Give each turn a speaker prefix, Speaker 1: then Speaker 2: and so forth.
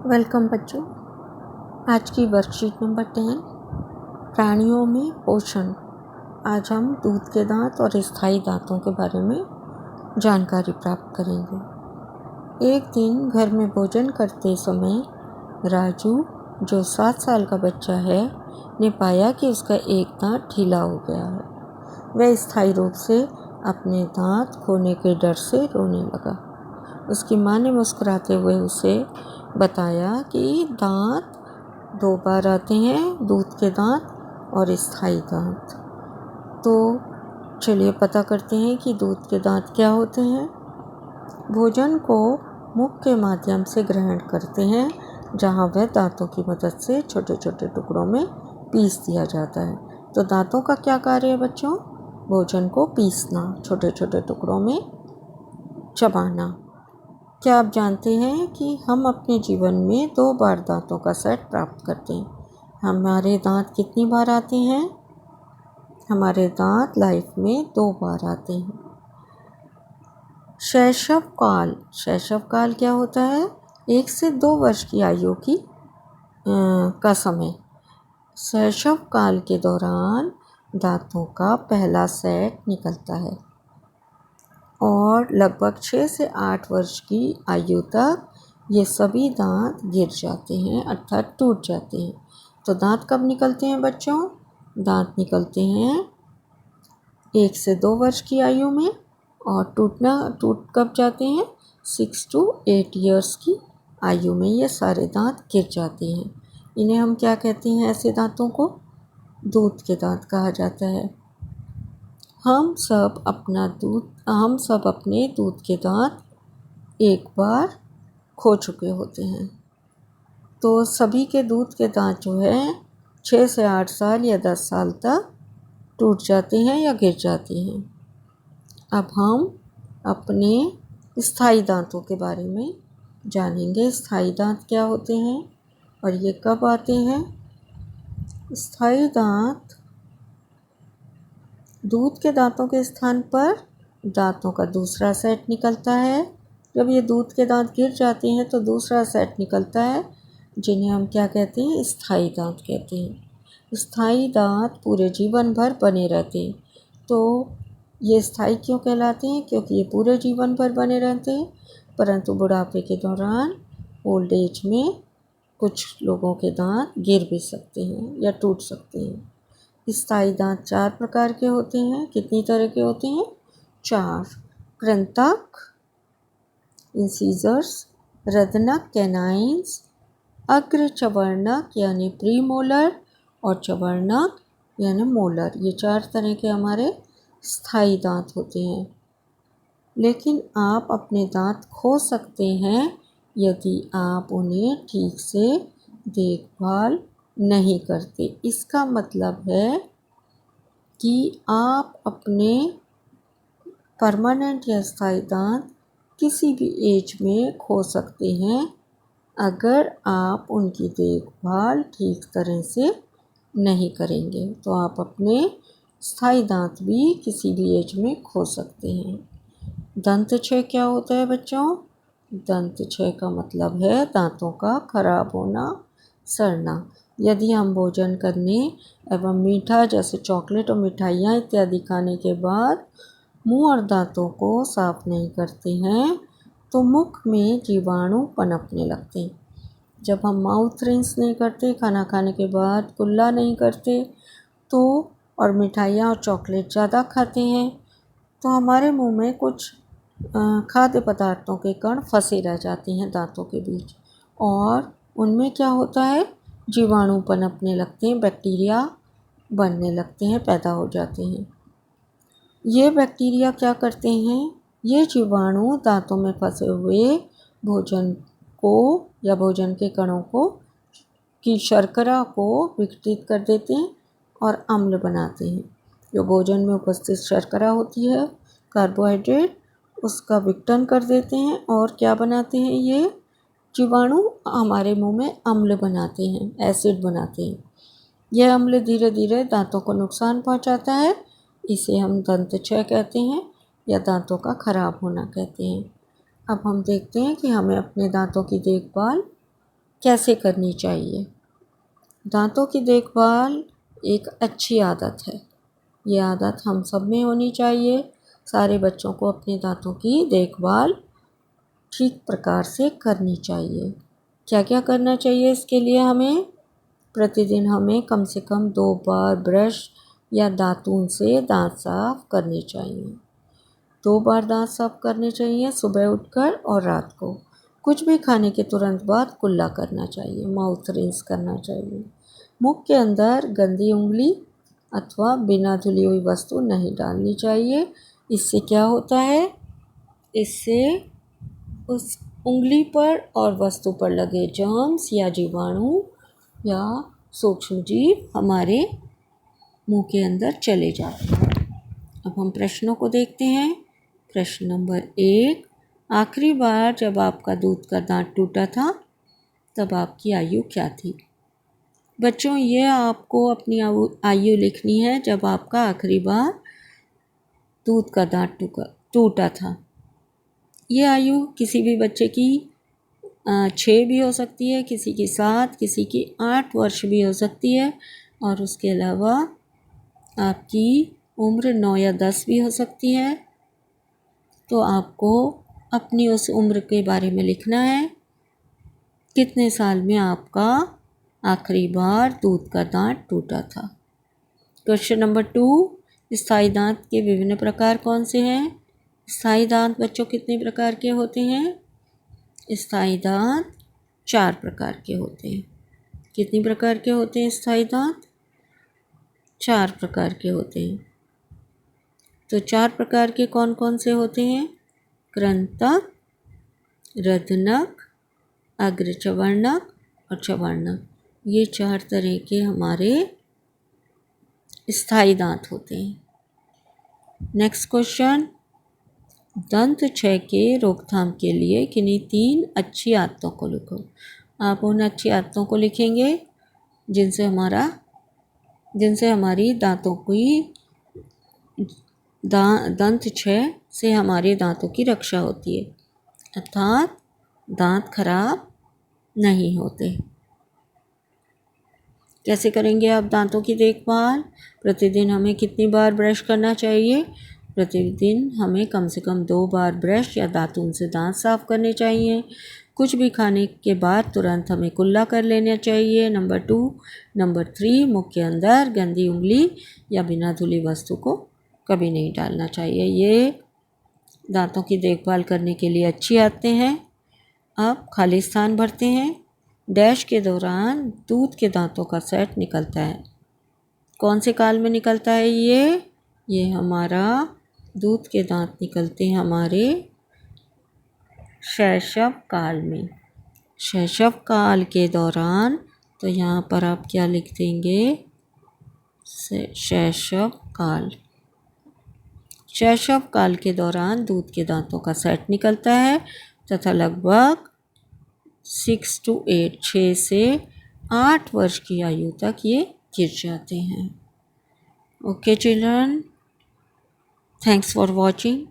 Speaker 1: Welcome बच्चों। आज की वर्कशीट नंबर 10 प्राणियों में पोषण। आज हम दूध के दांत और स्थायी दांतों के बारे में जानकारी प्राप्त करेंगे। एक दिन घर में भोजन करते समय राजू, जो 7 साल का बच्चा है, ने पाया कि उसका एक दांत ढीला हो गया है। वह स्थायी रूप से अपने दांत खोने के डर से रोने लगा। उसकी माँ ने मुस्कुराते हुए उसे बताया कि दांत 2 बार आते हैं, दूध के दांत और स्थायी दांत। तो चलिए पता करते हैं कि दूध के दांत क्या होते हैं। भोजन को मुख के माध्यम से ग्रहण करते हैं, जहां वह दांतों की मदद से छोटे छोटे टुकड़ों में पीस दिया जाता है। तो दांतों का क्या कार्य है बच्चों? भोजन को पीसना, छोटे छोटे टुकड़ों में चबाना। क्या आप जानते हैं कि हम अपने जीवन में 2 बार दांतों का सेट प्राप्त करते हैं? हमारे दांत कितनी बार आते हैं? हमारे दांत लाइफ में 2 बार आते हैं। शैशव काल क्या होता है? 1 से 2 वर्ष की आयु का समय। शैशव काल के दौरान दांतों का पहला सेट निकलता है और लगभग 6 से 8 वर्ष की आयु तक ये सभी दांत गिर जाते हैं, अर्थात टूट जाते हैं। तो दांत कब निकलते हैं बच्चों? दांत निकलते हैं 1 से 2 वर्ष की आयु में और टूट कब जाते हैं? 6 to 8 ईयर्स की आयु में ये सारे दांत गिर जाते हैं। इन्हें हम क्या कहते हैं? ऐसे दांतों को दूध के दांत कहा जाता है। हम सब अपने दूध के दांत एक बार खो चुके होते हैं। तो सभी के दूध के दांत जो है 6 से 8 साल या 10 साल तक टूट जाते हैं या गिर जाते हैं। अब हम अपने स्थायी दांतों के बारे में जानेंगे। स्थायी दांत क्या होते हैं और ये कब आते हैं? स्थायी दांत दूध के दांतों के स्थान पर दांतों का दूसरा सेट निकलता है। जब ये दूध के दांत गिर जाते हैं तो दूसरा सेट निकलता है, जिन्हें हम क्या कहते हैं? स्थायी दांत कहते हैं। स्थायी दांत पूरे जीवन भर बने रहते हैं। तो ये स्थायी क्यों कहलाते हैं? क्योंकि ये पूरे जीवन भर बने रहते हैं, परंतु बुढ़ापे के दौरान, ओल्ड एज में, कुछ लोगों के दांत गिर भी सकते हैं या टूट सकते हैं। स्थायी दांत 4 प्रकार के होते हैं। कितनी तरह के होते हैं? 4। कृंतक, इंसीजर्स, रदनक, कैनाइन्स, अग्र चवर्णक यानी प्रीमोलर और चवर्णक यानी मोलर। ये 4 तरह के हमारे स्थायी दांत होते हैं। लेकिन आप अपने दांत खो सकते हैं यदि आप उन्हें ठीक से देखभाल नहीं करते। इसका मतलब है कि आप अपने परमानेंट या स्थायी दांत किसी भी एज में खो सकते हैं अगर आप उनकी देखभाल ठीक तरह से नहीं करेंगे। तो आप अपने स्थायी दांत भी किसी भी एज में खो सकते हैं। दंत क्षय क्या होता है बच्चों? दंत क्षय का मतलब है दांतों का खराब होना, सड़ना। यदि हम भोजन करने एवं मीठा जैसे चॉकलेट और मिठाइयाँ इत्यादि खाने के बाद मुंह और दांतों को साफ नहीं करते हैं तो मुख में जीवाणु पनपने लगते हैं। जब हम माउथ रिंस नहीं करते, खाना खाने के बाद कुल्ला नहीं करते तो, और मिठाइयाँ और चॉकलेट ज़्यादा खाते हैं, तो हमारे मुंह में कुछ खाद्य पदार्थों के कण फंसे रह जाते हैं दांतों के बीच और उनमें क्या होता है? जीवाणु पनपने लगते हैं, बैक्टीरिया बनने लगते हैं, पैदा हो जाते हैं। ये बैक्टीरिया क्या करते हैं? ये जीवाणु दांतों में फंसे हुए भोजन को या भोजन के कणों को की शर्करा को विघटित कर देते हैं और अम्ल बनाते हैं। जो भोजन में उपस्थित शर्करा होती है, कार्बोहाइड्रेट, उसका विघटन कर देते हैं और क्या बनाते हैं? ये जीवाणु हमारे मुंह में अम्ल बनाते हैं, एसिड बनाते हैं। यह अम्ल धीरे धीरे दांतों को नुकसान पहुंचाता है। इसे हम दंत क्षय कहते हैं या दांतों का खराब होना कहते हैं। अब हम देखते हैं कि हमें अपने दांतों की देखभाल कैसे करनी चाहिए। दांतों की देखभाल एक अच्छी आदत है। ये आदत हम सब में होनी चाहिए। सारे बच्चों को अपने दांतों की देखभाल ठीक प्रकार से करनी चाहिए। क्या क्या करना चाहिए इसके लिए हमें? प्रतिदिन हमें कम से कम 2 बार ब्रश या दातून से दांत साफ करने चाहिए। 2 बार दांत साफ करने चाहिए, सुबह उठकर और रात को। कुछ भी खाने के तुरंत बाद कुल्ला करना चाहिए, माउथ रिंस करना चाहिए। मुंह के अंदर गंदी उंगली अथवा बिना धुली हुई वस्तु नहीं डालनी चाहिए। इससे क्या होता है? इससे उस उंगली पर और वस्तु पर लगे जर्म्स या जीवाणु या सूक्ष्म जीव हमारे मुंह के अंदर चले जाते हैं। अब हम प्रश्नों को देखते हैं। प्रश्न नंबर 1, आखिरी बार जब आपका दूध का दांत टूटा था तब आपकी आयु क्या थी? बच्चों, ये आपको अपनी आयु लिखनी है जब आपका आखिरी बार दूध का दांत टूटा था। ये आयु किसी भी बच्चे की 6 भी हो सकती है, किसी की 7, किसी की 8 वर्ष भी हो सकती है और उसके अलावा आपकी उम्र 9 या 10 भी हो सकती है। तो आपको अपनी उस उम्र के बारे में लिखना है, कितने साल में आपका आखिरी बार दूध का दांत टूटा था। क्वेश्चन नंबर 2, स्थायी दांत के विभिन्न प्रकार कौन से हैं? स्थायी दांत बच्चों कितने प्रकार के होते हैं? स्थायी दांत 4 प्रकार के होते हैं। कितनी प्रकार के होते हैं स्थायी दांत? 4 प्रकार के होते हैं। तो 4 प्रकार के कौन कौन से होते हैं? कृंतक, रधनक, अग्रचवर्णक और चवर्णक। ये 4 तरह के हमारे स्थायी दांत होते हैं। नेक्स्ट क्वेश्चन, दंत क्षय के रोकथाम के लिए किन्हीं 3 अच्छी आदतों को लिखो। आप उन अच्छी आदतों को लिखेंगे जिनसे हमारी दांतों की दंत क्षय से हमारे दांतों की रक्षा होती है, अर्थात दांत खराब नहीं होते। कैसे करेंगे आप दांतों की देखभाल? प्रतिदिन हमें कितनी बार ब्रश करना चाहिए? प्रतिदिन हमें कम से कम 2 बार ब्रश या दातून से दांत साफ करने चाहिए। कुछ भी खाने के बाद तुरंत हमें कुल्ला कर लेना चाहिए। नंबर 2। नंबर 3, मुंह के अंदर गंदी उंगली या बिना धुली वस्तु को कभी नहीं डालना चाहिए। ये दांतों की देखभाल करने के लिए अच्छी आदतें हैं। अब खाली स्थान भरते हैं। डैश के दौरान दूध के दांतों का सेट निकलता है। कौन से काल में निकलता है ये हमारा दूध के दांत निकलते हैं हमारे शैशव काल में। शैशव काल के दौरान, तो यहाँ पर आप क्या लिख देंगे? शैशव काल। शैशव काल के दौरान दूध के दांतों का सेट निकलता है तथा लगभग 6 से 8 वर्ष की आयु तक ये गिर जाते हैं। Okay children, thanks for watching.